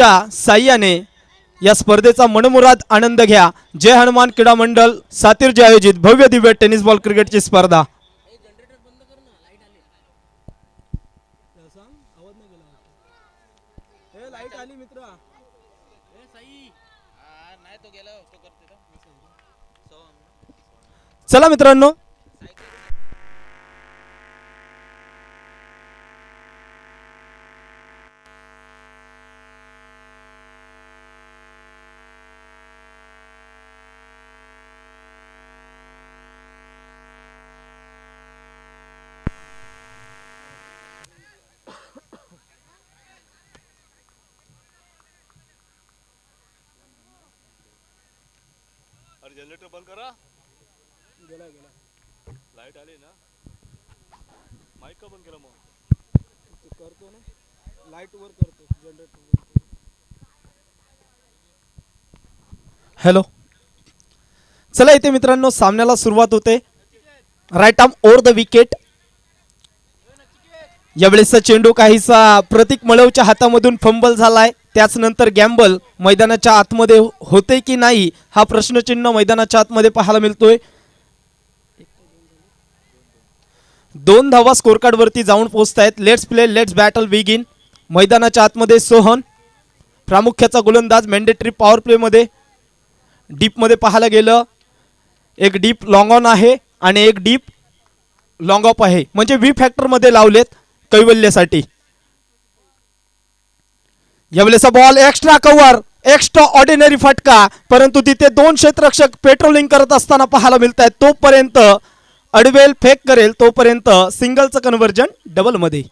तुमच्या साह्याने या स्पर्धेचा मनमुराद आनंद घ्या। जय हनुमान क्रीडा मंडळ सातिर्जे आयोजित भव्य दिव्य टेनिस बॉल क्रिकेटची स्पर्धा। चला मित्रांनो, जनरेटर बंद करा। गेला लाईट आली ना, माईक का बंद केला? मग करतो ना, लाईट वर करतो, जनरेटर। हॅलो, चला इथे मित्रांनो सामन्याला सुरुवात होते। Right arm over the wicket. यावेळेसचा चेंडू काहीसा प्रतीक मळवच्या हातामधून फंबल झालाय। त्याच नंतर गॅम्बल मैदानाच्या आतमध्ये होते की नाही हा प्रश्नचिन्ह मैदानाच्या आतमध्ये पाहायला मिळतोय। 2 धावा स्कोर कार्ड वरती जाऊन पोहोचतायत। Let's play let's battle begin. मैदानाच्या आतमध्ये सोहन प्रामुख्याचा गोलंदाज मॅन्डेटरी पॉवर प्ले मध्ये डीप मध्ये पाहायला गेलं, एक डीप लॉंग ऑन आहे आणि एक डीप लॉंग ऑफ आहे, म्हणजे व्ही फॅक्टर मध्ये लावलेत कैवल्यसाठी। यावेळेचा ball extra cover, extraordinary फटका, परंतु तिथे 2 क्षेत्ररक्षक पेट्रोलिंग करत असताना पाहायला मिळत आहेत। तोपर्यंत अडवेल फेक करेल तोपर्यंत सिंगलचं कन्व्हर्जन डबल मध्ये।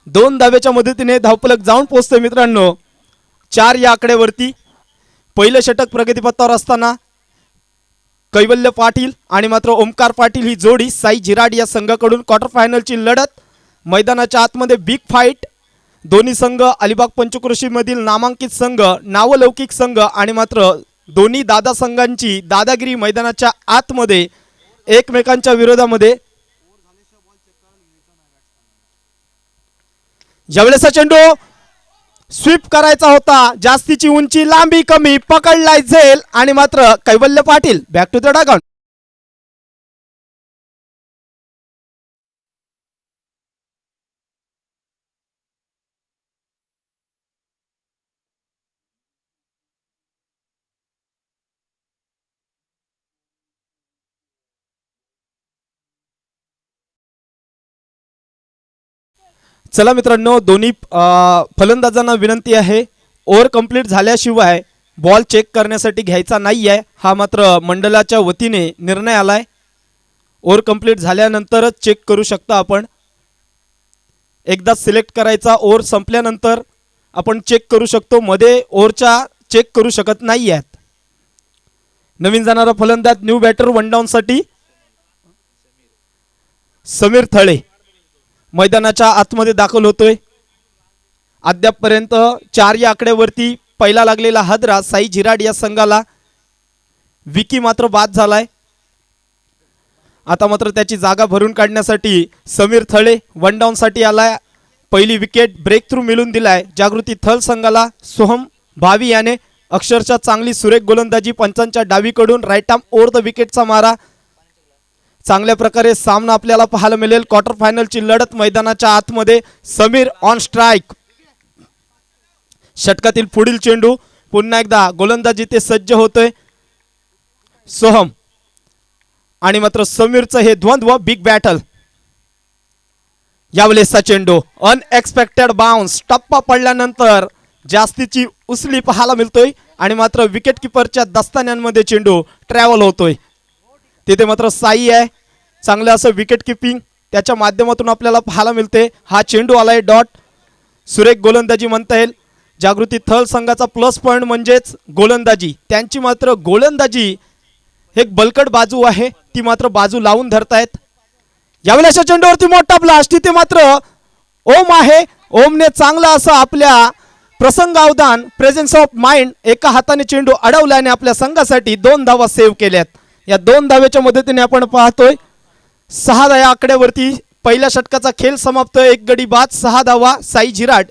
2 धावेच्या मदतीने धावफलक जाऊन पोहोचतोय मित्रांनो 4 या आकड्यावरती। पहिलं षटक प्रगतीपथावर असताना कैवल्य पाटील आणि मात्र ओमकार पाटील ही जोडी साई झिराड या संघाकडून क्वार्टर फायनलची लढत। मैदानाच्या आतमध्ये बिग फाईट। दोन्ही संघ अलिबाग पंचक्रोशी मधील नामांकित संघ, नावलौकिक संघ आणि मात्र दोन्ही दादा संघांची दादागिरी मैदानाच्या आतमध्ये एकमेकांच्या विरोधामध्ये। यावेळेचा चेंडू स्वीप करायचा होता, जास्तीची उंची लांबी कमी, पकडलाय झेल आणि मात्र Kaivalya Patil back to the dugout. चला मित्रांनो, दोन्ही फलंदाजांना विनंती आहे ओव्हर कंप्लीट झाल्याशिवाय बॉल चेक करण्यासाठी घ्यायचा नाही आहे, हा मात्र मंडळाच्या वतीने निर्णय आलाय। ओव्हर कंप्लीट झाल्यानंतरच चेक करू शकता आपण, एकदा सिलेक्ट करायचा, ओव्हर संपल्यानंतर आपण चेक करू शकतो, मध्ये ओव्हरच्या चेक करू शकत नाही आहेत। नवीन जाणारा फलंदाज न्यू बॅटर वन डाऊन साठी समीर थळे मैदानाच्या आतमध्ये दाखल होतोय। अद्यापपर्यंत 4 या आकड्यावरती पहिला लागलेला हादरा साई झिराड या संघाला। विकी मात्र बाद झालाय। आता मात्र त्याची जागा भरून काढण्यासाठी समीर थळे वन डाऊन साठी आलाय। पहिली विकेट ब्रेक थ्रू मिळून दिलाय जागृती थल संघाला। सोहम भावी याने अक्षरशः चांगली सुरेख गोलंदाजी, पंचांच्या डावीकडून राईट आर्म ओव्हर द विकेटचा मारा। चांगल्या प्रकारे सामना आपल्याला पाहायला मिळेल। क्वार्टर फायनलची लढत मैदानाच्या आतमध्ये। Sameer on strike. षटकातील पुढील चेंडू पुन्हा एकदा गोलंदाजी ते सज्ज होतोय सोहम आणि मात्र समीरचं हे द्वंद्व बिग बॅटल। यावेळेसचा चेंडू अनएक्सपेक्टेड बाउन्स, टप्पा पडल्यानंतर जास्तीची उसली पाहायला मिळतोय आणि मात्र विकेट किपरच्या दस्तान्यांमध्ये चेंडू ट्रॅव्हल होतोय। तिथे मात्र साई आहे, चांगलं असं विकेट किपिंग त्याच्या माध्यमातून आपल्याला पाहायला मिळते। हा चेंडू आलाय डॉट, सुरेख गोलंदाजी म्हणता येईल। जागृती थल संघाचा प्लस पॉइंट म्हणजेच गोलंदाजी, त्यांची मात्र गोलंदाजी एक बलकट बाजू आहे, ती मात्र बाजू लावून धरतायत। यावेळेस चेंडूवरती मोठा ब्लास्ट, तिथे मात्र ओम आहे, ओमने चांगला असं आपल्या प्रसंगावधान प्रेझेन्स ऑफ माइंड एका हाताने चेंडू अडवल्याने आपल्या संघासाठी 2 धावा सेव्ह केल्यात। या 2 धावेच्या मदतीने आपण पाहतोय 6 या आकड्यावरती पहिल्या षटकाचा खेळ समाप्त। 1 गडी बाद 6 धावा साई झिराड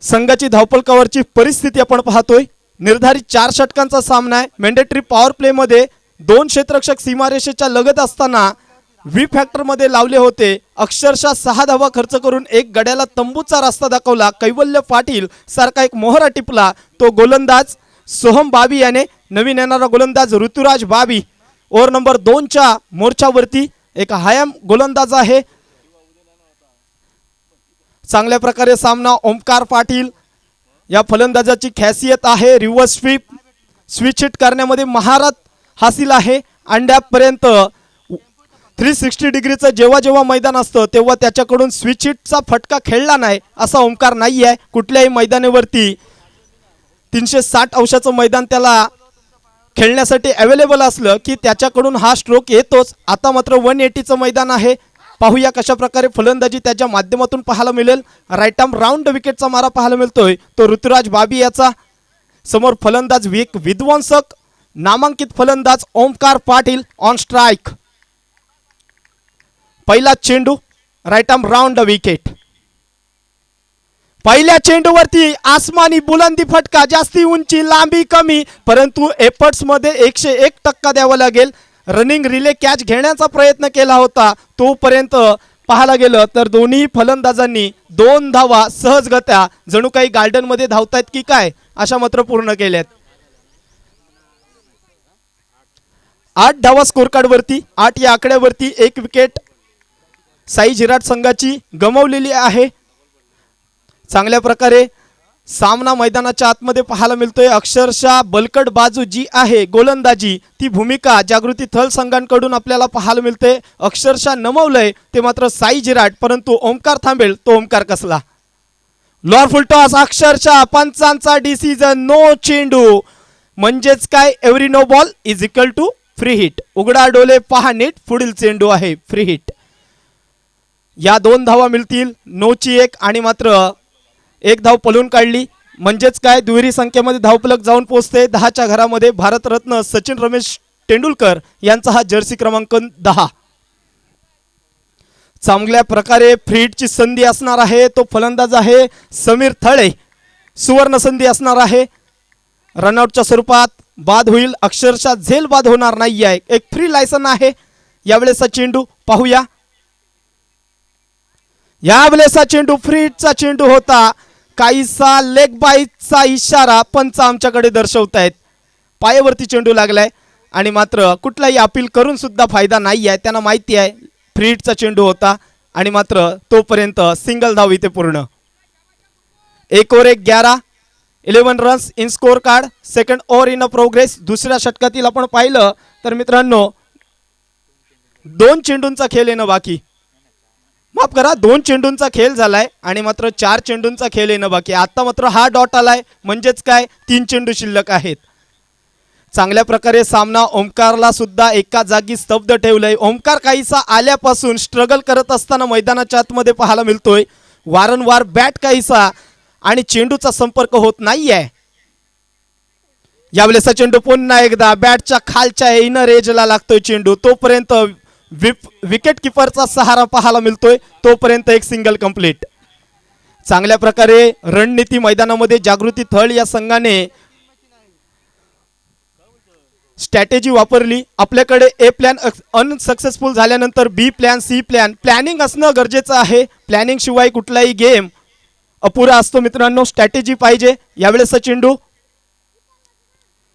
संघाची धावपलकावरची परिस्थिती आपण पाहतोय. निर्धारित 4 षटकांचा सामना आहे. मॅन्डेटरी पॉवर प्ले मध्ये 2 क्षेत्ररक्षक सीमारेषेच्या लगत असताना व्ही फॅक्टर मध्ये लावले होते. अक्षरशः 6 धावा खर्च करून एक गड्याला तंबूचा रस्ता दाखवला. कैवल्य पाटील सारखा एक मोहरा टिपला. तो गोलंदाज सोहम बाबी याने नवीन येणारा गोलंदाज ऋतुराज बाबी ओव्हर नंबर 2च्या मोर्चावरती एक हायम गोलंदाज आहे. चांगल्या प्रकारे सामना. ओमकार पाटील या फलंदाजाची खासियत आहे रिव्हर्स स्विच हिट करण्यामध्ये महारत हासिल आहे. अंड्यापर्यंत 360 डिग्रीचं जेव्हा मैदान असतं तेव्हा त्याच्याकडून स्विच हिटचा फटका खेळला नाही असा ओमकार नाही आहे. कुठल्याही मैदानावरती 360 अंशाचं मैदान त्याला खेळण्यासाठी अवेलेबल असलं की त्याच्याकडून हा स्ट्रोक येतोच. आता मात्र 180चं मैदान आहे. पाहूया कशा प्रकारे फलंदाजी त्याच्या माध्यमातून पाहायला मिळेल. राईट आर्म राऊंड विकेटचा मारा पाहायला मिळतोय तो ऋतुराज बाबी याचा. समोर फलंदाज विध्वंसक नामांकित फलंदाज ओमकार पाटील ऑन स्ट्राइक. पहिला चेंडू राईट आर्म राऊंड विकेट. पहिल्या चेंडूवरती आसमानी बुलंदी फटका. जास्ती उंची लांबी कमी परंतु एफर्ट्स मध्ये 101% द्यावा लागेल. रनिंग रिले कॅच घेण्याचा प्रयत्न केला होता तोपर्यंत पाहायला गेलं तर दोन्ही फलंदाजांनी 2 धावा सहजगत्या जणू काही गार्डन मध्ये धावतायत की काय अशा मात्र पूर्ण केल्यात. 8 धावा स्कोर कार्ड वरती. 8 या आकड्यावरती 1 विकेट साई झिराट संघाची गमावलेली आहे. चांगल्या प्रकारे सामना मैदानाच्या आतमध्ये पाहायला मिळतोय. अक्षरशः बलकट बाजू जी आहे गोलंदाजी ती भूमिका जागृती थल संघांकडून आपल्याला पाहायला मिळते. अक्षरशः नमवलंय ते मात्र साई झिराट परंतु ओमकार थांबेल तो ओमकार कसला. लॉर फुल टॉस. अक्षरशः पंचांचा डिसिजन. नो चेंडू म्हणजेच काय every no ball is equal to free hit. उघडा डोले पहा नीट पुढील चेंडू आहे फ्री हिट. या 2 धावा मिळतील. नोची 1 आणि मात्र 1 धाव पळून काढली म्हणजेच काय दुहेरी संख्येमध्ये धावफलक जाऊन पोहोचते 10च्या घरामध्ये. भारतरत्न सचिन रमेश तेंडुलकर यांचा हा जर्सी क्रमांक 10. चांगल्या प्रकारे फ्री हिटची संधी असणार आहे. तो फलंदाज आहे समीर थळे. सुवर्ण संधी असणार आहे. रनआउटच्या स्वरूपात बाद होईल. अक्षरशः झेल बाद होणार नाही आहे. एक फ्री लायसन आहे. यावेळेचा चेंडू पाहूया. यावेळेचा चेंडू फ्री हिटचा चेंडू होता. काहीसा लेग बाईचा इशारा पंच आमच्याकडे दर्शवतायत. पायावरती चेंडू लागलाय आणि मात्र कुठलाही अपील करून सुद्धा फायदा नाही आहे. त्यांना माहिती आहे फ्री हिटचा चेंडू होता आणि मात्र तोपर्यंत सिंगल धाव इथे पूर्ण. 1 over 11 runs in score card. Second over in a progress. दुसऱ्या षटकातील आपण पाहिलं तर मित्रांनो 2 चेंडूंचा खेळ येणं बाकी. माफ करा 2 चेंडूंचा खेळ झालाय आणि मात्र 4 चेंडूंचा खेळ येणं बाकी. आता मात्र हा डॉट आलाय म्हणजेच काय 3 चेंडू शिल्लक आहेत. चांगल्या प्रकारे सामना. ओमकारला सुद्धा एका जागी स्तब्ध ठेवलंय. ओमकार काहीसा आल्यापासून स्ट्रगल करत असताना मैदानाच्या आतमध्ये पाहायला मिळतोय. वारंवार बॅट काहीसा आणि चेंडूचा संपर्क होत नाहीये. यावेळेचा चेंडू पुन्हा एकदा बॅटच्या खालच्या इनर एजला लागतोय चेंडू. तोपर्यंत विकेट किपरचा सहारा पाहायला मिळतोय. तोपर्यंत एक सिंगल कंप्लीट. चांगल्या प्रकारे रणनीती मैदानामध्ये जागृती थळ या संघाने स्ट्रॅटेजी वापरली. आपल्याकडे ए प्लॅन अनसक्सेसफुल झाल्यानंतर बी प्लॅन सी प्लॅन प्लॅनिंग असणं गरजेचं आहे. प्लॅनिंग शिवाय कुठलाही गेम अपुरा असतो मित्रांनो. स्ट्रॅटेजी पाहिजे. यावेळेचा चेंडू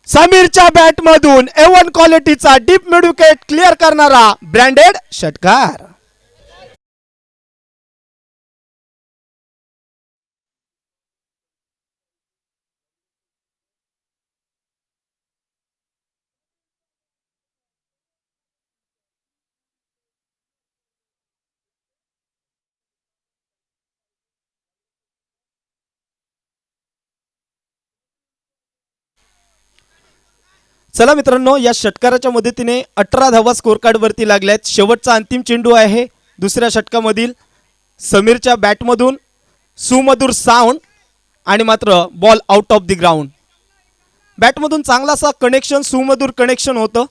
समीरच्या बॅट मधून A1 क्वालिटीचा डीप मिड विकेट क्लिअर करणारा ब्रँडेड षटकार. चला मित्रांनो या षटकाराच्या मदतीने 18 धावा स्कोर कार्ड वरती लागल्यात. शेवटचा अंतिम चेंडू आहे दुसऱ्या षटकामधील. समीरच्या बॅटमधून सुमधुर साऊंड आणि मात्र ball out of the ground. बॅटमधून चांगलासा कनेक्शन सुमधुर कनेक्शन होतं.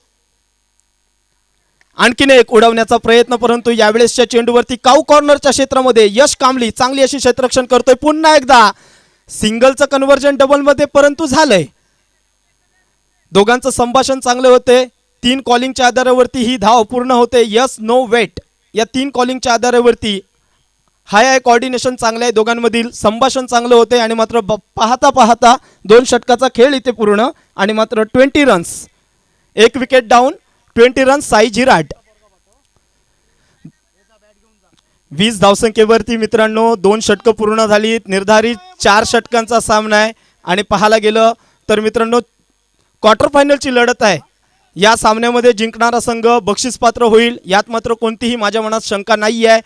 आणखीन एक उडवण्याचा प्रयत्न परंतु यावेळेसच्या चेंडूवरती काऊ कॉर्नरच्या क्षेत्रामध्ये यश कांबळी चांगली अशी क्षेत्ररक्षण करतोय. पुन्हा एकदा सिंगलचं कन्व्हर्जन डबलमध्ये परंतु झालंय. दोघांचं संभाषण चांगले होते. 3 कॉलिंगच्या आधारावरती ही धाव पूर्ण होते. यस नो वेट या 3 कॉलिंगच्या आधारावरती हाय कोऑर्डिनेशन चांगलं आहे. दोघांमधील संभाषण चांगलं होते आणि मात्र पाहता पाहता 2 षटकाचा खेळ इथे पूर्ण आणि मात्र 20 runs, 1 wicket down, 20 runs Sai Zirat. 20 धावसंख्येवरती मित्रांनो 2 षटकं पूर्ण झाली. निर्धारित 4 षटकांचा सामना आहे आणि पाहायला गेलं तर मित्रांनो क्वार्टर फायनलची लढत आहे. या सामन्यामध्ये जिंकणारा संघ बक्षीसपात्र होईल यात मात्र कोणतीही माझ्या मनात शंका नाही आहे.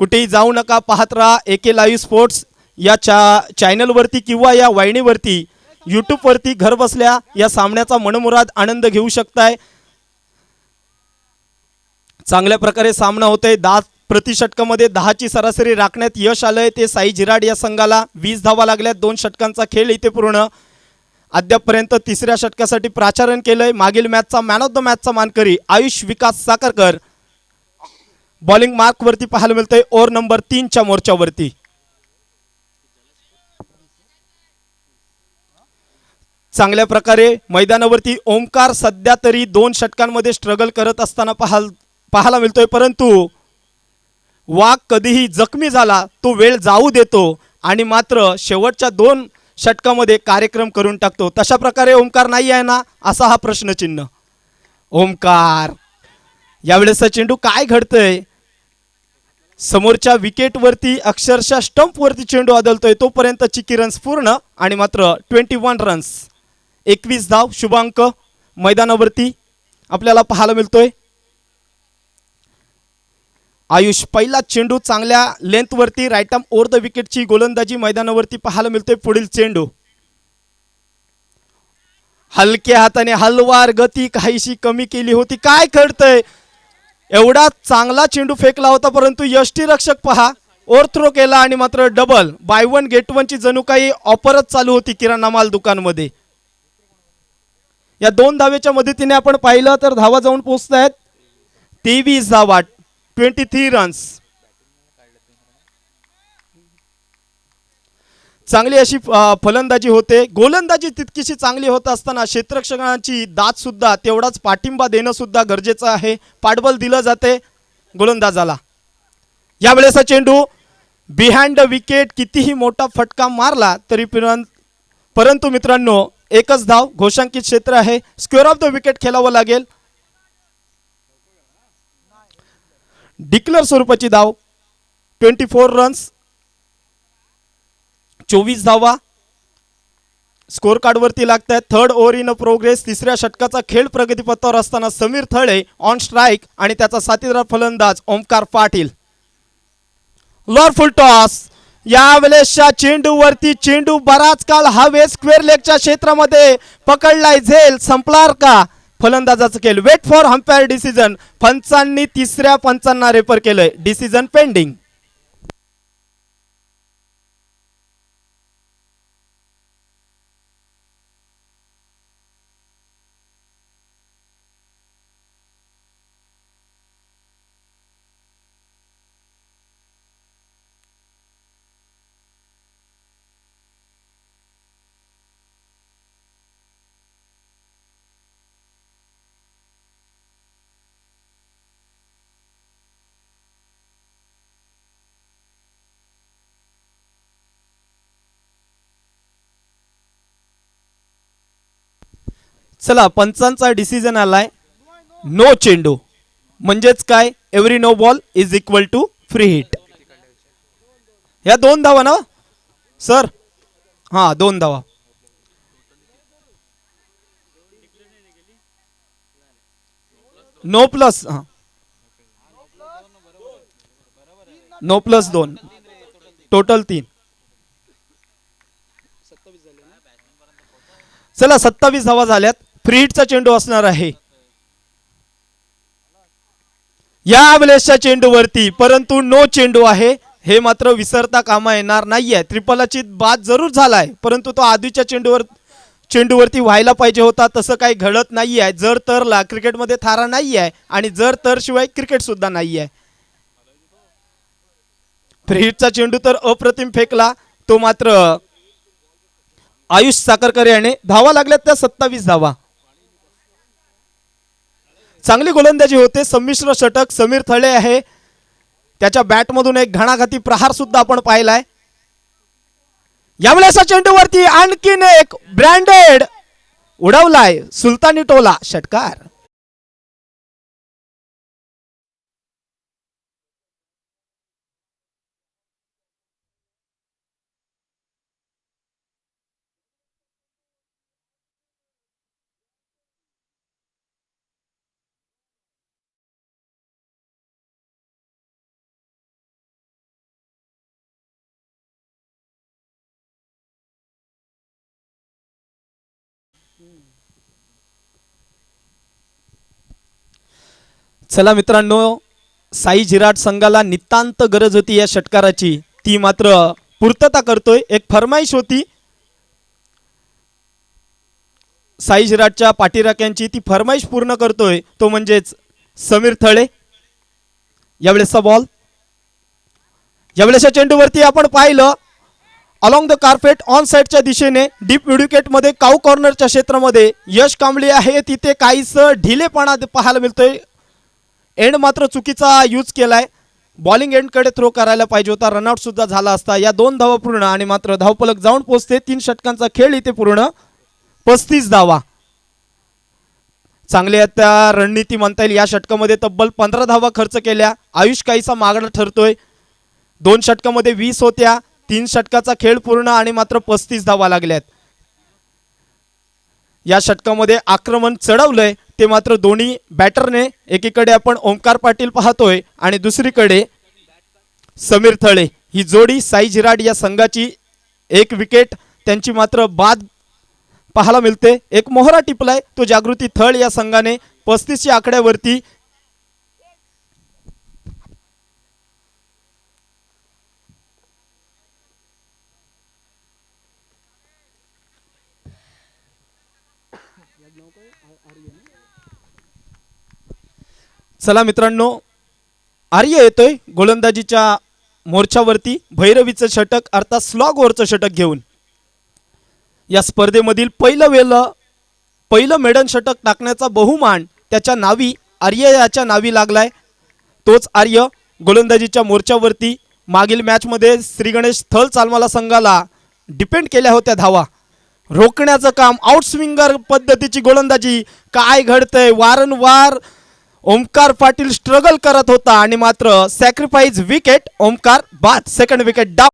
कुठेही जाऊ नका, पाहत राहा AK लाईव्ह स्पोर्ट्स या चॅनलवरती किंवा या वाहिनीवरती यूट्यूबवरती घर बसल्या या सामन्याचा मनमुराद आनंद घेऊ शकताय. चांगल्या प्रकारे सामना होतोय. 10 प्रति षटकामध्ये 10ची सरासरी राखण्यात यश आलंय ते साई झिराड या संघाला. 20 धावा लागल्यात. 2 षटकांचा खेळ इथे पूर्ण. अद्यापपर्यंत 3ऱ्या षटकासाठी प्राचारण केलंय. मागील मॅचचा मॅन ऑफ द मॅचचा मानकरी आयुष विकास साखरकर बॉलिंग मार्क वरती पाहायला मिळतंय ओव्हर नंबर 3च्या मोर्चावरती. चांगल्या प्रकारे मैदानावरती ओमकार सध्या तरी 2 षटकांमध्ये स्ट्रगल करत असताना पाहायला मिळतोय. परंतु वाघ कधीही जखमी झाला तो वेळ जाऊ देतो आणि मात्र शेवटच्या 2 षटकामध्ये कार्यक्रम करून टाकतो. तशा प्रकारे ओमकार नाही आहे ना, असा हा प्रश्नचिन्ह. ओमकार यावेळेसचा चेंडू काय घडतंय. समोरच्या विकेटवरती अक्षरशः स्टंपवरती चेंडू आदळतोय. तोपर्यंत चिकी रन्स पूर्ण आणि मात्र 21 रन्स, 21 धाव शुभांक मैदानावरती आपल्याला पाहायला मिळतोय. आयुष पहिला चेंडू चांगल्या लेंथवरती राईट आर्म ओव्हर द विकेटची गोलंदाजी मैदानावरती पाहायला मिळते. पुढील चेंडू हलक्या हाताने हलवार गती काहीशी कमी केली होती. काय घडतंय. एवढा चांगला चेंडू फेकला होता परंतु यष्टीरक्षक पहा ओव्हरथ्रो केला आणि मात्र डबल. बाय 1 गेट 1 ची जणू काही ऑफरच चालू होती किराणा माल दुकानमध्ये. या 2 धावेच्या मदतीने आपण पाहिलं तर धावा जाऊन पोहोचतायत 23 धावा, 23 रन्स. चांगली अशी फलंदाजी होते. गोलंदाजी तितकीशी चांगली होत असताना क्षेत्ररक्षकांची दाद सुद्धा तेवढाच पाठिंबा देणं सुद्धा गरजेचं आहे. पाठबळ दिलं जाते गोलंदाजाला. यावेळेस चेंडू बिहाइंड द विकेट कितीही मोठा फटका मारला तरी परंतु मित्रांनो एकच धाव घोषांकित क्षेत्र आहे. स्क्वेअर ऑफ द विकेट खेळावं लागेल. डिक्लेअर स्वरूपाची धाव 24 रन्स, 24 धावा स्कोर कार्ड वरती लागतात. 3rd over in progress. 3ऱ्या षटकाचा खेळ प्रगतीपथावर असताना समीर थळे ऑन स्ट्राईक आणि त्याचा साथीदार फलंदाज Omkar Patil. Low full toss. यावेळेसच्या चेंडूवरती चेंडू बराच काळ हवे स्क्वेअर लेगच्या क्षेत्रामध्ये पकडलाय. झेल संपणार का फलंदाजाचं खेळ. Wait for umpire decision. पंचांनी 3ऱ्या पंचांना रेफर केलंय. Decision pending. चला पंचांचा डिसिजन आलाय नो चेंडू. म्हणजेच काय every no ball is equal to free hit. या 2 धावा ना सर. हा 2 धावा. No plus. हा नो प्लस 2 टोटल 3. चला 27 धावा झाल्यात. फ्री हिटचा चेंडू असणार आहे या वेळेसच्या चेंडूवरती परंतु नो चेंडू आहे. हे मात्र विसरता कामा येणार नाहीये. त्रिपलाची बाद जरूर झालाय परंतु तो आधीच्या चेंडूवरती व्हायला पाहिजे होता. तसं काही घडत नाहीये. जर तरला क्रिकेटमध्ये थारा नाहीये आणि जर तर शिवाय क्रिकेट सुद्धा नाहीये. फ्री हिटचा चेंडू तर अप्रतिम फेकला. तो मात्र आयुष साखरकर याने धावा लागल्यात त्या 27 धावा. चांगली गोलंदाजी होते. संमिश्र षटक समीर थळे आहे, त्याच्या बॅटमधून एक घणाघाती प्रहार सुद्धा आपण पाहिलाय. यावेळेस चेंडूवरती आणखीन एक ब्रँडेड उडवलाय सुलतानी टोला, षटकार. चला मित्रांनो, साई झिराट संघाला नितांत गरज होती या षटकाराची, ती मात्र पूर्तता करतोय. एक फरमाईश होती साई झिराटच्या पाठीराख्यांची, ती फरमाईश पूर्ण करतोय तो म्हणजेच समीर थळे. यावेळेसचा बॉल, यावेळेसच्या चेंडूवरती आपण पाहिलं अलॉंग द कार्पेट ऑन साइडच्या दिशेने डीप विकेट मध्ये काऊ कॉर्नरच्या क्षेत्रामध्ये यश कांबळे आहे, तिथे काहीच ढिलेपणा पाहायला मिळतोय. एंड मात्र चुकीचा यूज केलाय. बॉलिंग एंडकडे थ्रो करायला पाहिजे होता, रनआउट सुद्धा झाला असता. या 2 धावा पूर्ण आणि मात्र धावफलक जाऊन पोहोचते. 3 षटकांचा खेळ इथे पूर्ण, 35 धावा. चांगल्या त्या रणनीती म्हणता येईल. या षटकामध्ये तब्बल 15 धावा खर्च केल्या. आयुष काहीसा मागणा ठरतोय. 2 षटकामध्ये 20 होत्या. 3 षटकाचा खेळ पूर्ण आणि मात्र 35 धावा लागल्यात. या षटकामध्ये आक्रमण चढवलंय ते मात्र दोन्ही बॅटरने. एकीकडे आपण ओमकार पाटील पाहतोय आणि दुसरीकडे समीर थळे. ही जोडी साई झिराट या संघाची. 1 विकेट त्यांची मात्र बाद पाहायला मिळते. एक मोहरा टिपलाय तो जागृती थळ या संघाने 35 आकड्यावरती. चला मित्रांनो, आर्य येतोय गोलंदाजीच्या मोर्चावरती. भैरवीचं षटक अर्थात स्लॉग ओव्हरचं षटक घेऊन. या स्पर्धेमधील पहिलं मेडन षटक टाकण्याचा बहुमान त्याच्या नावी, आर्य याच्या नावी लागलाय. तोच आर्य गोलंदाजीच्या मोर्चावरती. मागील मॅचमध्ये श्री गणेश थल चालमाला संघाला डिपेंड केल्या होत्या धावा. रोखण्याचं काम, आउटस्विंगर पद्धतीची गोलंदाजी. काय घडतंय, वारंवार ओमकार पाटील स्ट्रगल करत होता आणि मात्र सॅक्रिफाईस विकेट. ओमकार बाद, सेकंड विकेट डाव.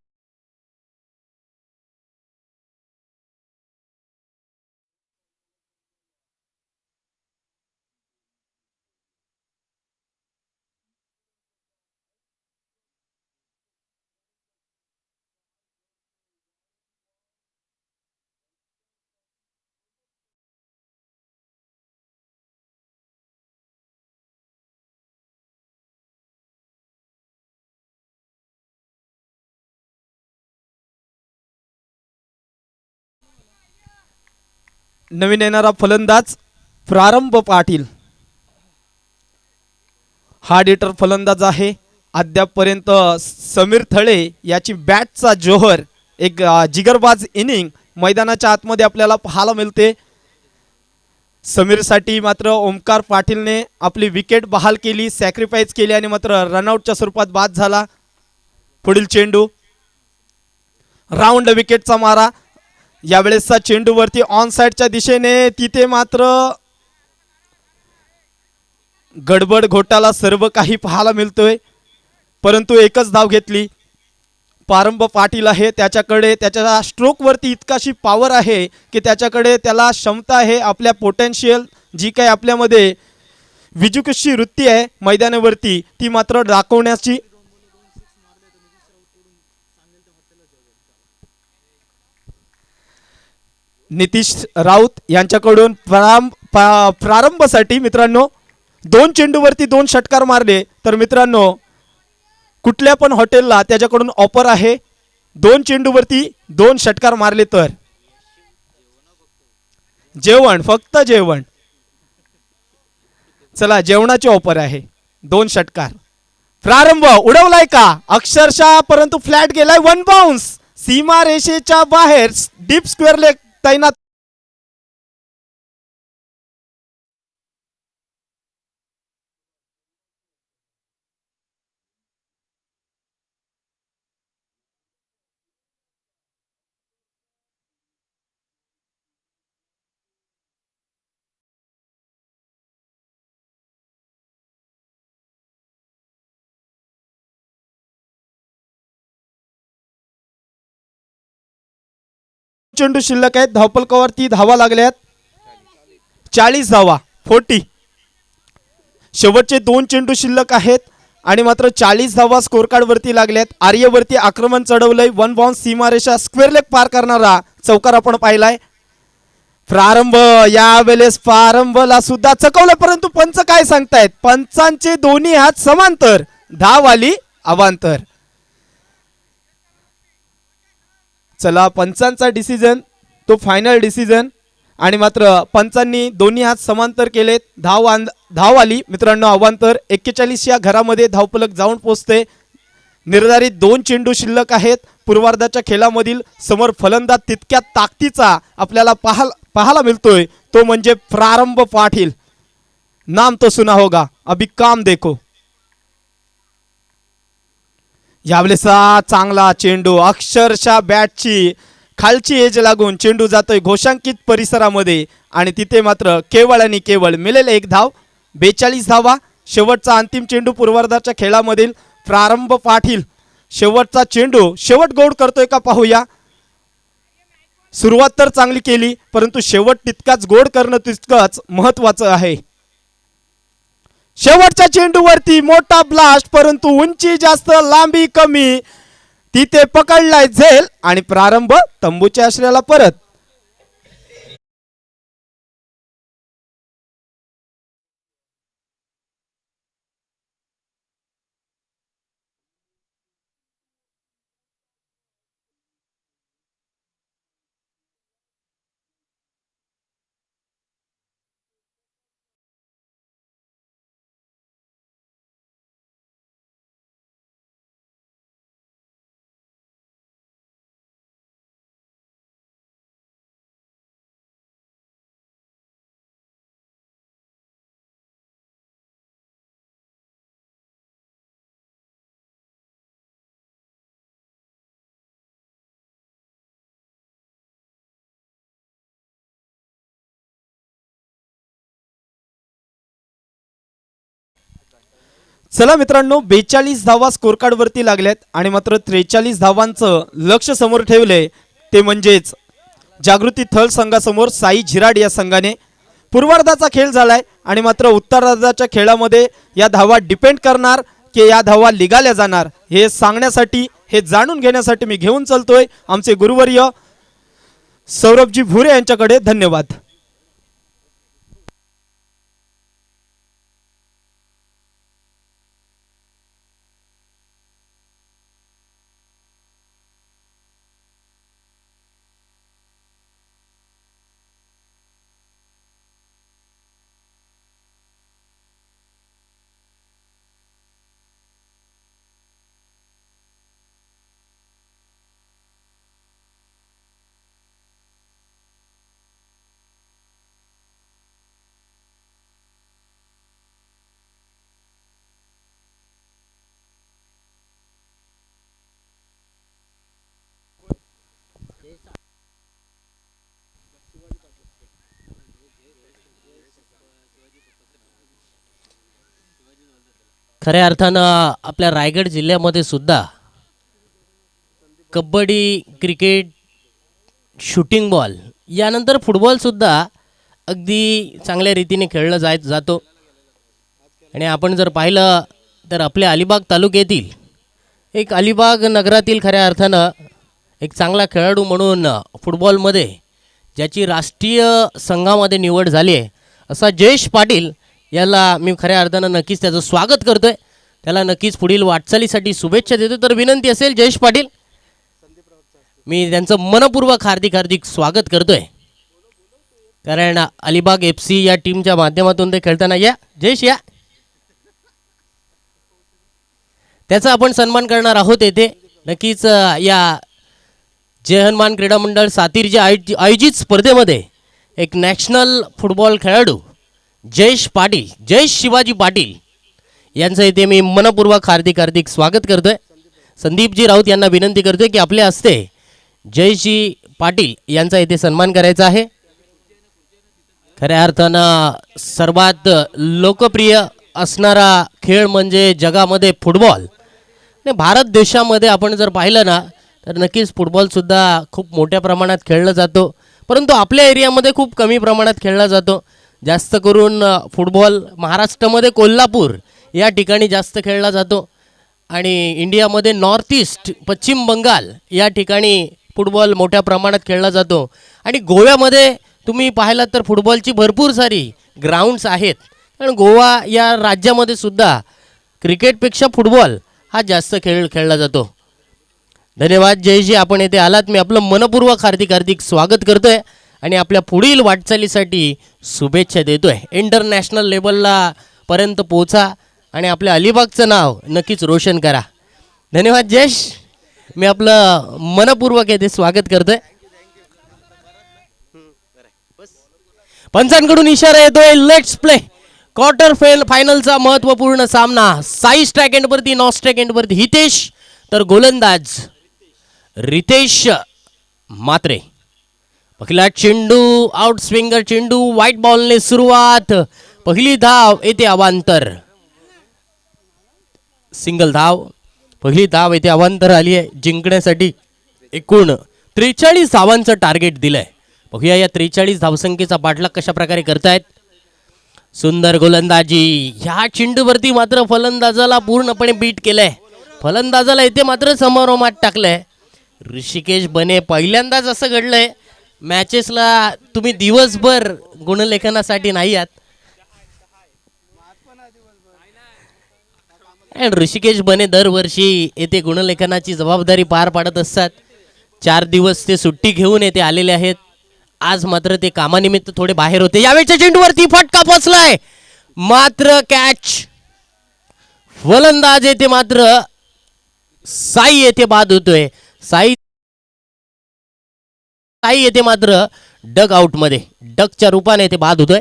नवीन येणारा फलंदाज प्रारंभ पाटील. हार्ड हिटर फलंदाज आहे. अद्यापपर्यंत समीर थळे याची बॅटचा जोहर, एक जिगरबाज इनिंग मैदानाच्या आतमध्ये आपल्याला पाहायला मिळते. समीरसाठी मात्र ओमकार पाटीलने आपली विकेट बहाल केली, सॅक्रिफाईस केली आणि मात्र रनआउटच्या स्वरूपात बाद झाला. पुढील चेंडू, राऊंड विकेटचा मारा. यावेळेसचा चेंडूवरती ऑन साइडच्या दिशेने, तिथे मात्र गडबड घोटाळा सर्व काही पाहायला मिळतोय. परंतु एकच धाव घेतली. प्रारंभ पाटील आहे, त्याच्याकडे त्याच्या स्ट्रोकवरती इतकाशी पॉवर आहे की त्याच्याकडे त्याला क्षमता आहे, आपल्या पोटेन्शियल जी काही आपल्यामध्ये विजुकशी वृत्ती आहे मैदानावरती ती मात्र दाखवण्याची. नितीश राऊत यांच्याकडून प्रारंभासाठी मित्रांनो 2 चेंडूवरती 2 षटकार मारले तर मित्रांनो कुठल्या पण हॉटेलला त्याच्याकडून ऑफर आहे. 2 चेंडूवरती 2 षटकार मारले तर जेवण, फक्त जेवण. चला, जेवणाची ऑफर आहे. 2 षटकार. प्रारंभ उडवलाय का अक्षरशः, परंतु फ्लॅट गेलाय. 1 बाउन्स सीमा रेषेच्या बाहेर, डीप स्क्वेअर लेग तैनात. चेंडू शिल्लक आहेत. धावपलकावरती धावा लागल्यात 40 धावा 40. शेवटचे 2 चेंडू शिल्लक आहेत आणि मात्र 40 धावा स्कोर कार्ड वरती लागल्यात. आर्यवरती आक्रमण चढवलंय. 1 बाउंस सीमारेषा स्क्वेअर लेग पार करणारा चौकार आपण पाहिलाय. प्रारंभ यावेळेस प्रारंभला सुद्धा चकवलं, परंतु पंच काय सांगतायत, पंचांचे दोन्ही हात समांतर, धाव आली अवांतर. चला पंचांचा डिसिजन तो फायनल डिसिजन आणि मात्र पंचांनी दोन्ही हात समांतर केलेत. धाव आली मित्रांनो अवांतर. 41 या घरामध्ये धावफलक जाऊन पोहोचते. निर्धारित 2 चेंडू शिल्लक आहेत. पूर्वार्धाच्या खेळामधील समोर फलंदाज तितक्या ताकदीचा आपल्याला पाहायला मिळतोय, तो म्हणजे प्रारंभ पाटील. नाम तो सुना होगा, अभी काम देखो. यावेळेचा चांगला चेंडू, अक्षरशः बॅटची खालची एज लागून चेंडू जातोय घोषांकित परिसरामध्ये आणि तिथे मात्र केवळ आणि केवळ मिळेल 1 धाव. 42 धावा. शेवटचा अंतिम चेंडू पूर्वार्धाच्या खेळामधील प्रारंभ पाटील. शेवटचा चेंडू शेवट गोड करतोय का पाहूया. सुरुवात तर चांगली केली, परंतु शेवट तितकाच गोड करणं तितकंच महत्वाचं आहे. शेवटच्या चेंडूवरती मोठा ब्लास्ट, परंतु उंची जास्त लांबी कमी. तिथे पकडलाय झेल आणि प्रारंभ तंबूच्या आश्रयाला परत. चला मित्रांनो 42 धावा स्कोर कार्ड वरती लागल्यात आणि मात्र 43 धावांचं लक्ष समोर ठेवलंय, ते म्हणजेच जागृती थल संघासमोर साई झिराड या संघाने. पूर्वार्धाचा खेळ झालाय आणि मात्र उत्तरार्धाच्या खेळामध्ये या धावा डिपेंड करणार की या धावा लिगाल्या जाणार, हे सांगण्यासाठी हे जाणून घेण्यासाठी मी घेऊन चलतोय आमचे गुरुवर्य सौरभजी भुरे यांच्याकडे. धन्यवाद. खऱ्या अर्थानं आपल्या रायगड जिल्ह्यामध्ये सुद्धा कबड्डी, क्रिकेट, शूटिंग बॉल यानंतर फुटबॉलसुद्धा अगदी चांगल्या रीतीने खेळलं जातो. आणि आपण जर पाहिलं तर आपल्या अलिबाग तालुक्यातील एक अलिबाग नगरातील खऱ्या अर्थानं एक चांगला खेळाडू म्हणून फुटबॉलमध्ये ज्याची राष्ट्रीय संघामध्ये निवड झाली आहे असा जयेश पाटील याला मी खऱ्या अर्थानं नक्कीच त्याचं स्वागत करतोय. त्याला नक्कीच पुढील वाटचालीसाठी शुभेच्छा देतो. तर विनंती असेल जयेश पाटील, मी त्यांचं मनपूर्वक हार्दिक स्वागत करतोय, कारण अलिबाग FC या टीमच्या माध्यमातून ते खेळताना. या जयेश या, त्याचा आपण सन्मान करणार आहोत येथे. नक्कीच या जय हनुमान क्रीडा मंडळ सातीर जे आयोजित स्पर्धेमध्ये एक नॅशनल फुटबॉल खेळाडू जयेश पाटील, जयेश शिवाजी पाटील यांचं इथे मी मनपूर्वक हार्दिक हार्दिक स्वागत करतोय. संदीपजी राऊत यांना विनंती करतोय की आपल्या हस्ते जयेशजी पाटील यांचा इथे सन्मान करायचा आहे. खऱ्या अर्थानं सर्वात लोकप्रिय असणारा खेळ म्हणजे जगामध्ये फुटबॉल. आणि भारत देशामध्ये आपण जर पाहिलं ना तर नक्कीच फुटबॉलसुद्धा खूप मोठ्या प्रमाणात खेळला जातो, परंतु आपल्या एरियामध्ये खूप कमी प्रमाणात खेळला जातो. जास्त करून फुटबॉल महाराष्ट्रामध्ये कोल्हापूर या ठिकाणी जास्त खेळला जातो आणि इंडियामध्ये नॉर्थ ईस्ट पश्चिम बंगाल या ठिकाणी फुटबॉल मोठ्या प्रमाणात खेळला जातो. आणि गोव्यामध्ये तुम्ही पाहिलात तर फुटबॉलची भरपूर सारी ग्राउंड्स आहेत, कारण गोवा या राज्यामध्ये सुद्धा क्रिकेटपेक्षा फुटबॉल हा जास्त खेळ खेळला जातो. धन्यवाद जयजी, आपण येथे आलात. मी आपलं मनपूर्वक हार्दिक हार्दिक स्वागत करतोय आणि आपल्या पुढील वाटचालीसाठी शुभेच्छा देतोय. इंटरनॅशनल लेवलला पर्यंत पोहोचा आणि आपल्या अलिबागचं नाव नक्कीच रोशन करा. धन्यवाद जयेश, मी आपलं मनपूर्वक येथे स्वागत करतोय. पंचांकडून इशारा येतोय, लेट्स प्ले. क्वार्टर फायनलचा महत्वपूर्ण सामना. साई स्ट्राईक एंडवरती, नॉन स्ट्राईक एंडवरती हितेश, तर गोलंदाज रितेश मात्रे. पहिला चेंडू आउट स्विंगर चेंडू, व्हाईट बॉलने सुरुवात. पहिली धाव येते अवांतर, सिंगल धाव. पहिली धाव येते अवांतर आली आहे. जिंकण्यासाठी एकूण 43 धावांचं टार्गेट दिलंय. बघूया या 43 धावसंख्येचा पाठलाग कशा प्रकारे करतायत. सुंदर गोलंदाजी. ह्या चेंडूवरती मात्र फलंदाजाला पूर्णपणे बीट केलंय. फलंदाजाला इथे मात्र समारोहात टाकलंय. ऋषिकेश बने, पहिल्यांदाच असं घडलंय मॅचेसला तुम्ही दिवसभर गुणलेखनासाठी नाही आहात. ऋषिकेश बने दरवर्षी येथे गुणलेखनाची जबाबदारी पार पाडत असतात. 4 दिवस ते सुट्टी घेऊन येथे आलेले आहेत. आज मात्र ते कामानिमित्त थोडे बाहेर होते. यावेळच्या चेंडूवरती फटका पोचलाय, मात्र कॅच. फलंदाज येथे मात्र साई येथे बाद होतोय. साई येथे मात्र डग आउट मध्ये, डगच्या रूपाने येथे बाद होतोय.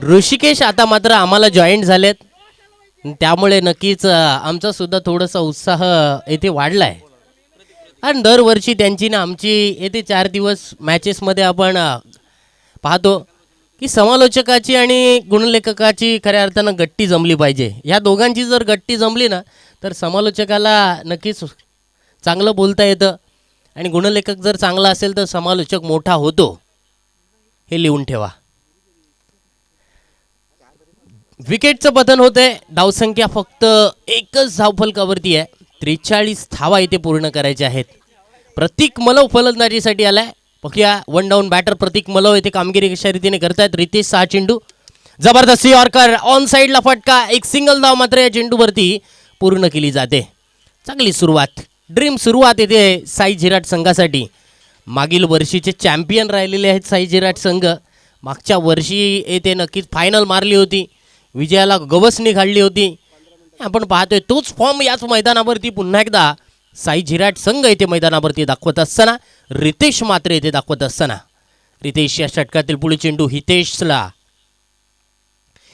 ऋषिकेश आता मात्र आम्हाला जॉईंट झालेत, त्यामुळे नक्कीच आमचा सुद्धा थोडासा उत्साह येथे वाढलाय. आणि दरवर्षी त्यांची ना आमची येथे 4 दिवस मॅचेसमध्ये आपण पाहतो की समालोचकाची आणि गुणलेखकाची खऱ्या अर्थानं गट्टी जमली पाहिजे. या दोघांची जर गट्टी जमली ना तर समालोचकाला नक्कीच चांगलं बोलता येतं आणि गुणलेखक जर चांगला असेल तर समालोचक मोठा होतो, हे लिहून ठेवा. विकेटचं पतन होतंय. धावसंख्या फक्त एकच धावफलकावरती आहे. 43 धावा इथे पूर्ण करायच्या आहेत. प्रतीक मलव फलंदाजीसाठी आलाय. बघूया वन डाऊन बॅटर प्रतीक मलव येथे कामगिरी कशा रीतीने करतायत. रितेश 6 चेंडू, जबरदस्त यॉर्कर, ऑन साईडला फटका. एक सिंगल धाव मात्र या चेंडूवरती पूर्ण केली जाते. चांगली सुरुवात, ड्रीम सुरुवात येते साई झिराट संघासाठी. मागील वर्षीचे चॅम्पियन राहिलेले आहेत साई झिराट संघ. मागच्या वर्षी येथे नक्कीच फायनल मारली होती, विजयाला गवसणी काढली होती. आपण पाहतोय तोच फॉर्म याच मैदानावरती पुन्हा एकदा साई झिराट संघ येथे मैदानावरती दाखवत असताना, रितेश मात्र येथे दाखवत असताना. रितेश या षटकातील पुढे चेंडू हितेशला.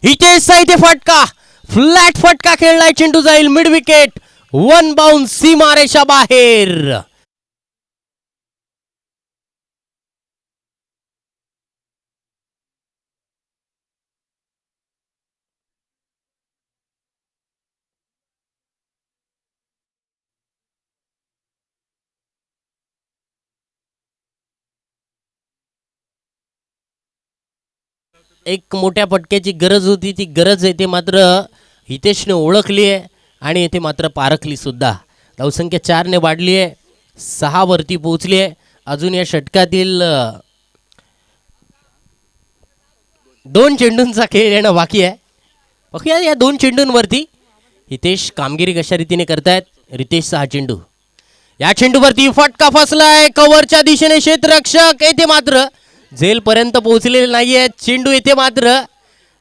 हितेशचा इथे फटका, फ्लॅट फटका खेळलाय. चेंडू जाईल मिड विकेट, वन बाउन्स, सीमारेषा बाहेर. एक मोठ्या फटक्याची गरज होती, ती गरज येते मात्र हितेशने ओळखली आहे आणि येथे मात्र पारखली सुद्धा. धावसंख्या 4 ने वाढली आहे, 6 वरती पोहोचली आहे. अजून या षटकातील 2 चेंडूंचा खेळ येणं बाकी आहे. बघूया या 2 चेंडूंवरती हितेश कामगिरी कशा रीतीने करतायत. रितेशचा हा चेंडू, या चेंडूवरती फटका फसलाय कव्हरच्या दिशेने. क्षेत्ररक्षक येथे मात्र झेलपर्यंत पोहोचलेले नाहीये. चेंडू येथे मात्र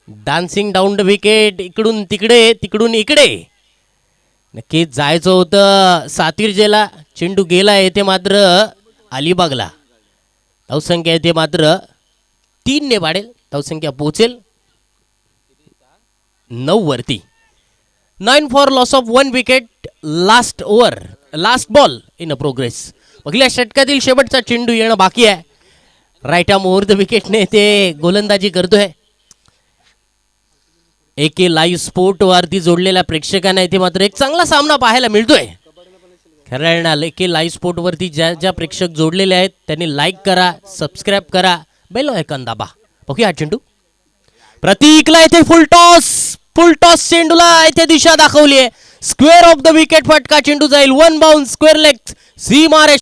डान्सिंग डाऊन द विकेट. इकडून तिकडे तिकडून इकडे नक्कीच जायचं होतं सातिर्जेला. चेंडू गेला येथे मात्र अलिबागला. धावसंख्या येथे मात्र 3 ने वाढेल. धावसंख्या पोहोचेल 9 वरती. 9 for loss of 1 wicket. Last over, last ball in a progress. पहिल्या षटकातील शेवटचा चेंडू येणं बाकी आहे. राईट आर्म ओव्हर द विकेटने ते गोलंदाजी करतोय. एके लाईव्ह स्पोर्ट वरती जोडलेल्या प्रेक्षकांना इथे मात्र एक चांगला सामना पाहायला मिळतोय. खरं एके लाईव्ह स्पोर्ट वरती ज्या ज्या प्रेक्षक जोडलेले आहेत त्यांनी लाईक करा, सबस्क्राईब करा, बेल आयकॉन दाबा. ओके, हा चेंडू प्रतीकला इथे फुल टॉस चेंडूला इथे दिशा दाखवली आहे. Square of the wicket. फटका चेंडू जाईल 1 बाउन्स स्क्वेअर लेग सीमारे.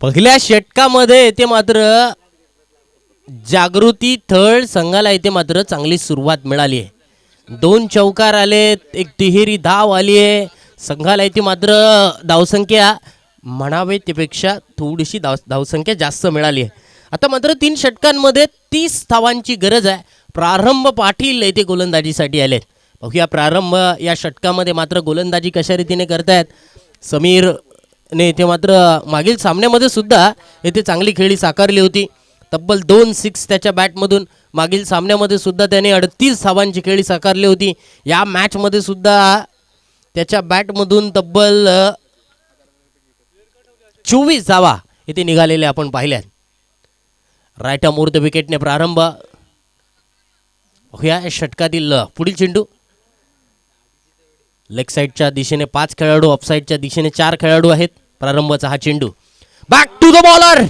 पहिल्या षटकामध्ये येथे मात्र जागृती थर्ड संघाला इथे मात्र चांगली सुरुवात मिळाली आहे. 2 चौकार आलेत, एक तिहेरी धाव आली आहे. संघाला इथे मात्र धावसंख्या म्हणावे त्यापेक्षा थोडीशी धावसंख्या जास्त मिळाली आहे. आता मात्र 3 षटकांमध्ये 30 धावांची गरज आहे. प्रारंभ पाटील येथे गोलंदाजीसाठी आलेत. बघूया प्रारंभ या षटकामध्ये मात्र गोलंदाजी कशा रीतीने करतायत. समीर ने इथे मात्र मागील सामन्यामध्ये सुद्धा येथे चांगली खेळी साकारली होती. तब्बल 2 6 त्याच्या बॅटमधून मागील सामन्यामध्ये सुद्धा त्याने 38 धावांची खेळी साकारली होती. या मॅचमध्ये सुद्धा त्याच्या बॅटमधून तब्बल 24 धावा इथे निघालेल्या आपण पाहिल्यात. राईट आर्म ओव्हर द विकेटने प्रारंभ. या षटकातील पुढील चेंडू लेग साईडच्या दिशेने 5 खेळाडू, ऑफ साईडच्या दिशेने 4 खेळाडू आहेत. प्रारंभाचा हा चेंडू back to the bowler.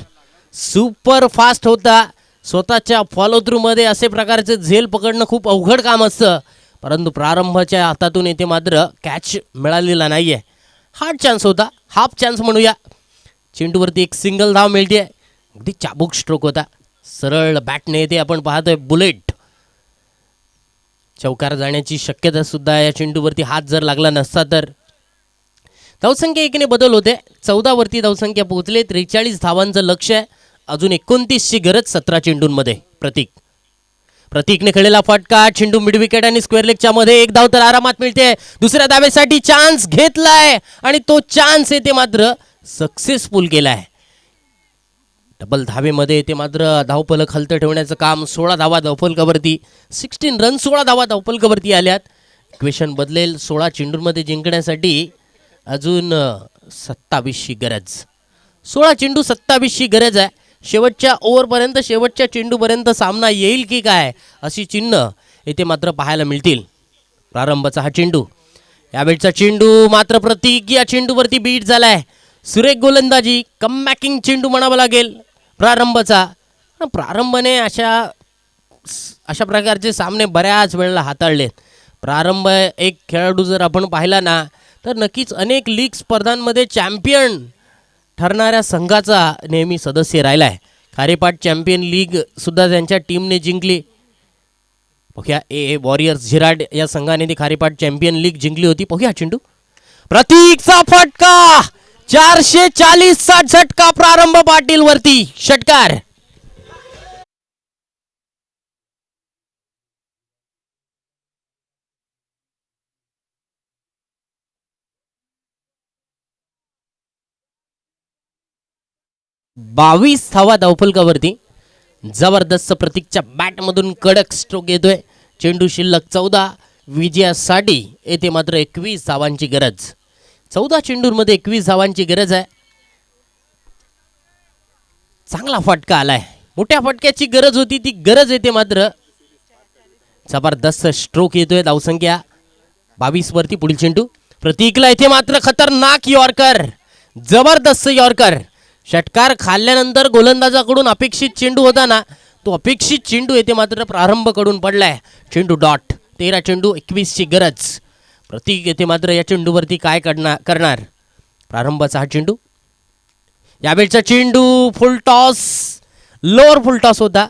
Super fast होता. स्वतःच्या फॉलो थ्रू मध्ये असे प्रकारचे झेल पकडणं खूप अवघड काम असतं, परंतु प्रारंभाच्या हातातून इथे मात्र कॅच मिळालेला नाहीये. हार्ड चान्स होता, हाफ चान्स म्हणूया. चेंडूवरती एक सिंगल धाव मिळते. अगदी चाबूक स्ट्रोक होता. सरळ बॅटने इथे आपण पाहतोय बुलेट. चौकार जाण्याची शक्यता सुद्धा या चेंडूवरती हात जर लागला नसता तर. धावसंख्या एकीने बदल होते. 14 वरती धावसंख्या पोहोचले. 43 धावांचं लक्ष आहे. अजून 29ची गरज 17 चेंडूंमध्ये. प्रतीकने खेळलेला फटका. चेंडू मिड विकेट आणि स्क्वेअर लेगच्या मध्ये. एक धाव तर आरामात मिळते. दुसऱ्या धावेसाठी चान्स घेतलाय आणि तो चान्स येते मात्र सक्सेसफुल केलाय. डबल धावेमध्ये ते मात्र धावफलक हलतं ठेवण्याचं काम. 16 धावा धावफलकावरती. 16 रन 16 धावा धावफलकावरती आल्यात. इक्वेशन बदलेल. 16 चेंडूंमध्ये जिंकण्यासाठी अजून 27ची गरज. 16 चेंडू 27ची गरज आहे. शेवटच्या ओव्हरपर्यंत, शेवटच्या चेंडूपर्यंत सामना येईल की काय अशी चिन्ह इथे मात्र पाहायला मिळतील. प्रारंभाचा हा चेंडू. यावेळचा चेंडू मात्र प्रतीक या चेंडूवरती बीट झालाय. सुरेख गोलंदाजी. कमबॅकिंग चेंडू म्हणावा लागेल प्रारंभाचा. प्रारंभाने अशा प्रकारचे सामने बऱ्याच वेळेला हाताळलेत. प्रारंभ एक खेळाडू जर आपण पाहिला ना तर नक्कीच अनेक लीग स्पर्धांमध्ये चॅम्पियन ठरणाऱ्या संघाचा नेहमी सदस्य राहिला आहे. खारेपाट चॅम्पियन लीग सुद्धा त्यांच्या टीमने जिंकली. बघूया ए वॉरियर्स झिराड या संघाने ती खारेपाट चॅम्पियन लीग जिंकली होती. बघूया चेंडू. प्रतीकचा फटका. 440चा झटका प्रारंभ पाटील वरती. षटकार. बावीस धावा धावफलकावरती. जबरदस्त प्रतीकच्या बॅटमधून कडक स्ट्रोक येतोय. चेंडू शिल्लक 14. विजयासाठी येथे मात्र 21 धावांची गरज. 14 चेंडूंमध्ये 21 धावांची गरज आहे. चांगला फटका आलाय. मोठ्या फटक्याची गरज होती, ती गरज येते मात्र. जबरदस्त स्ट्रोक येतोय. धावसंख्या 22 वरती. पुढील चेंडू प्रतीकला इथे मात्र खतरनाक यॉर्कर, जबरदस्त यॉर्कर. षटकार खाल्ल्यानंतर गोलंदाजाकडून अपेक्षित चेंडू होता ना, तो अपेक्षित चेंडू येथे मात्र प्रारंभ कडून पडलाय. चेंडू डॉट. 13 चेंडू 21 ची गरज. प्रतीक येथे मात्र या चेंडूवरती काय करणार. प्रारंभाचा हा चेंडू, यावेळचा चेंडू फुल टॉस, लोअर फुल टॉस होता.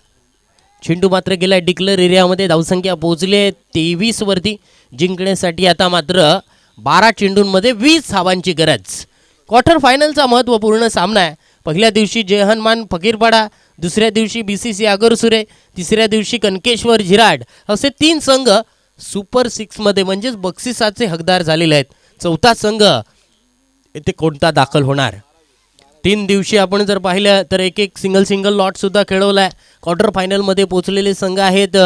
चेंडू मात्र गेलाय डिक्लेअर एरियामध्ये. धावसंख्या पोहोचली 23 वरती. जिंकण्यासाठी आता मात्र 12 चेंडूंमध्ये 20 धावांची गरज. क्वार्टर फायनलचा महत्त्वपूर्ण सामना आहे. पहिल्या दिवशी जयहनुमान फकीरपाडा, दुसऱ्या दिवशी BCC आगरसुरे, तिसऱ्या दिवशी कनकेश्वर झिराड असे 3 संघ सुपर 6 मध्ये म्हणजेच बक्षिसाचे हकदार झालेले आहेत. चौथा संघ येथे कोणता दाखल होणार. 3 दिवशी आपण जर पाहिलं तर एक सिंगल लॉट सुद्धा खेळवलाय. क्वार्टर फायनलमध्ये पोहोचलेले संघ आहेत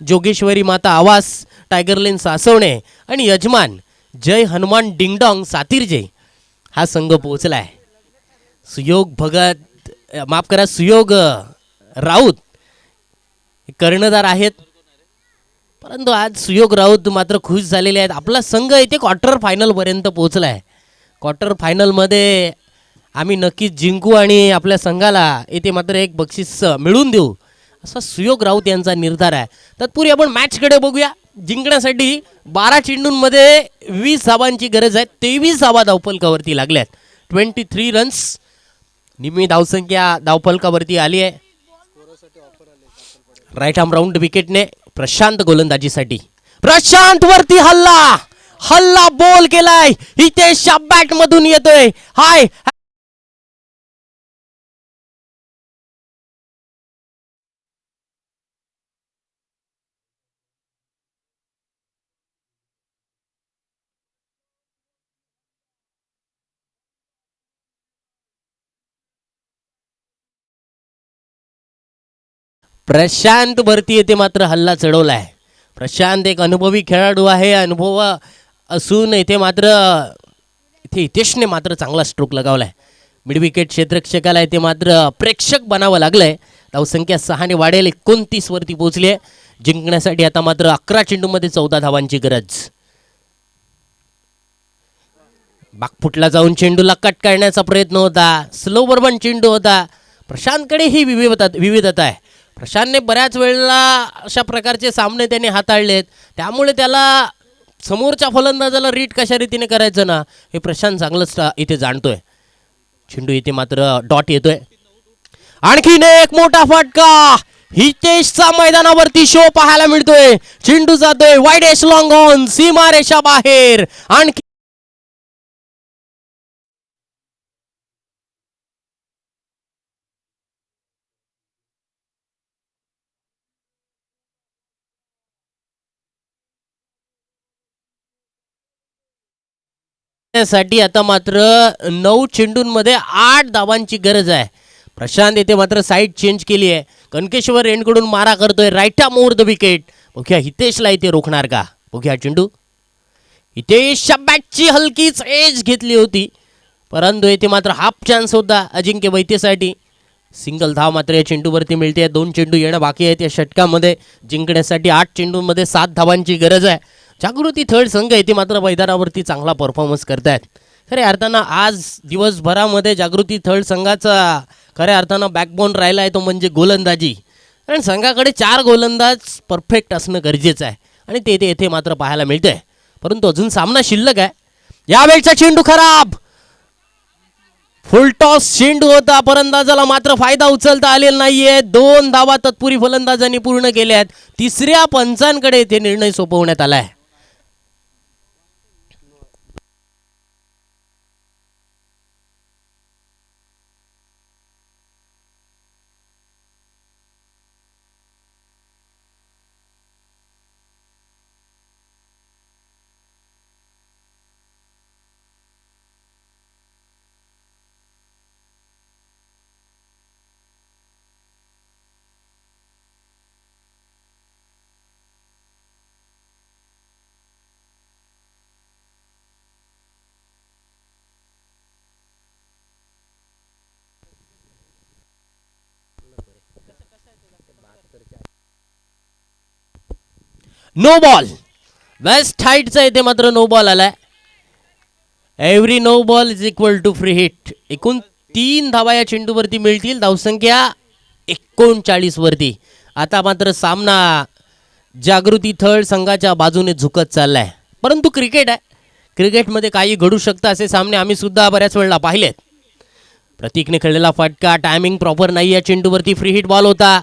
जोगेश्वरी माता आवास, टायगर लेन सासवणे आणि यजमान जय हनुमान डिंगडॉंग सातिर्जे हा संघ पोहोचलाय. सुयोग भगत, माफ करा, सुयोग राऊत कर्णधार आहेत. परंतु आज सुयोग राऊत मात्र खुश झालेले आहेत. आपला संघ इथे क्वार्टर फायनल पर्यंत पोहोचलाय. क्वार्टर फायनलमध्ये आम्ही नक्कीच जिंकू आणि आपल्या संघाला इथे मात्र एक बक्षीस मिळवून देऊ, असा सुयोग राऊत यांचा निर्धार आहे. तत्पूर्वी आपण मॅचकडे बघूया. जिंकण्यासाठी 12 चेंडूंमध्ये 20 धावांची गरज आहे. 23 धावा धावफलकावरती लागल्यात. 23 रन्स निम्मी धावसंख्या धावफलकावरती आली आहे. राईट आर्म राऊंड विकेटने प्रशांत गोलंदाजीसाठी. प्रशांत वरती हल्ला बॉल केलाय. इथे बॅट मधून येतोय. हाय प्रशांत वरती येते मात्र हल्ला चढवलाय. प्रशांत एक अनुभवी खेळाडू आहे. अनुभव असून येथे मात्र इथे हितेशने मात्र चांगला स्ट्रोक लगावलाय. मिड विकेट क्षेत्ररक्षकाला इथे मात्र प्रेक्षक बनावं लागलंय. धावसंख्या 6 ने वाढेल. 29 वरती पोहोचली आहे. जिंकण्यासाठी आता मात्र 11 चेंडूमध्ये 14 धावांची गरज. बागफुटला जाऊन चेंडूला कट करण्याचा प्रयत्न होता. स्लो बर्बन चेंडू होता. प्रशांतकडे ही विविधता आहे. प्रशांतने बऱ्याच वेळेला अशा प्रकारचे सामने त्याने हाताळलेत. त्यामुळे त्याला समोरच्या फलंदाजाला रीड कशा रीतीने करायचं ना, हे प्रशांत चांगलंच इथे जाणतोय. चेंडू इथे मात्र डॉट येतोय. आणखीन एक मोठा फटका. हितेशचा मैदानावरती शो पाहायला मिळतोय. चेंडू जातोय वाईड एश लॉंग ऑन, सीमा रेषा बाहेर. आणखी साठी आता मात्र 9 चेंडूंमध्ये 8 धावांची गरज आहे. प्रशांत येथे मात्र साईड चेंज केली आहे. कनकेश्वर एंडकडून मारा करतोय. Right arm over the wicket. बघूया हितेशला इथे रोखणार का. बघूया चेंडू. हितेश बॅटची हलकीच एज घेतली होती, परंतु येथे मात्र हाफ चान्स होता अजिंक्य वैद्यसाठी. सिंगल धाव मात्र या चेंडूवरती मिळते. 2 चेंडू येणं बाकी आहेत या षटकामध्ये. जिंकण्यासाठी 8 चेंडूंमध्ये 7 धावांची गरज आहे. जागृती थर्ड संघ येथे मात्र मैदानावरती चांगला परफॉर्मन्स करतायत. खऱ्या अर्थानं आज दिवसभरामध्ये जागृती थर्ड संघाचा खऱ्या अर्थानं बॅकबोन राहिला आहे तो म्हणजे गोलंदाजी. कारण संघाकडे 4 गोलंदाज परफेक्ट असणं गरजेचं आहे आणि ते येथे मात्र पाहायला मिळतंय. परंतु अजून सामना शिल्लक आहे. यावेळचा चेंडू खराब. फुल टॉस चेंडू होता. फलंदाजाला मात्र फायदा उचलता आलेला नाहीये. 2 धावा तत्पुरी फलंदाजांनी पूर्ण केल्यात. तिसऱ्या पंचांकडे ते निर्णय सोपवण्यात आलाय. No ball. वेस्ट हाईटचा इथे मात्र नो बॉल आलाय. Every no ball is equal to free hit. एकूण 3 धावा या चेंडूवरती मिळतील. धावसंख्या 39 वरती. आता मात्र सामना जागृती थळ संघाच्या बाजूने झुकत चाललाय. परंतु क्रिकेट आहे, क्रिकेटमध्ये काही घडू शकतं. असे सामने आम्ही सुद्धा बऱ्याच वेळेला पाहिलेत. प्रतीकने खेळलेला फटका, टायमिंग प्रॉपर नाही. या चेंडूवरती फ्री हिट बॉल होता.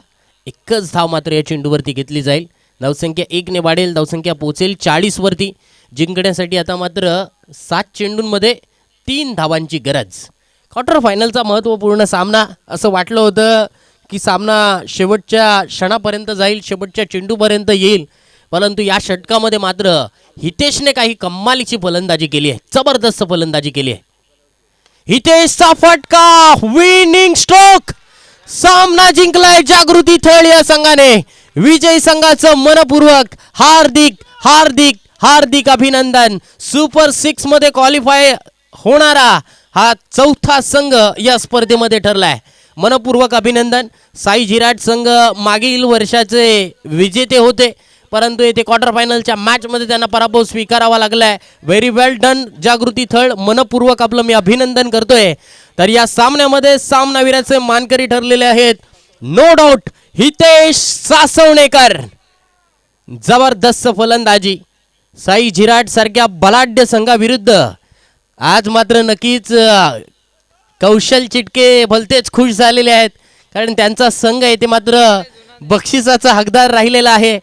एकच धाव मात्र या चेंडूवरती घेतली जाईल. धावसंख्या 1 ने वाढेल. धावसंख्या पोहोचेल 40 वरती. जिंकण्यासाठी आता मात्र 7 चेंडूंमध्ये 3 धावांची गरज. क्वार्टर फायनलचा महत्त्वपूर्ण सामना. असं वाटलं होतं की सामना शेवटच्या क्षणापर्यंत जाईल, शेवटच्या चेंडूपर्यंत येईल. परंतु या षटकामध्ये मात्र हितेशने काही कमालीची फलंदाजी केली आहे. जबरदस्त फलंदाजी केली आहे. हितेशचा फटका, विनिंग स्ट्रोक. सामना जिंकलाय जागृती थळ या संघाने. विजयी संघाचं मनपूर्वक हार्दिक हार्दिक हार्दिक अभिनंदन. सुपर 6 मध्ये क्वालिफाय होणारा हा 4था संघ या स्पर्धेमध्ये ठरलाय. मनपूर्वक अभिनंदन. साई झिराट संघ मागील वर्षाचे विजेते होते, परंतु येथे क्वार्टर फायनलच्या मॅचमध्ये त्यांना पराभव स्वीकारावा लागलाय. व्हेरी वेल डन जागृती थळ. मनपूर्वक आपलं मी अभिनंदन करतोय. तर या सामन्यामध्ये सामनावीराचे मानकरी ठरलेले आहेत नो डाऊट हितेश सासवणेकर. जबरदस्त फलंदाजी. साई झिराट सारख्या बलाढ्य संघाविरुद्ध आज मात्र नक्कीच कौशल चिटके भलतेच खुश झालेले आहेत, कारण त्यांचा संघ येथे मात्र बक्षिसाचा हकदार राहिलेला आहे.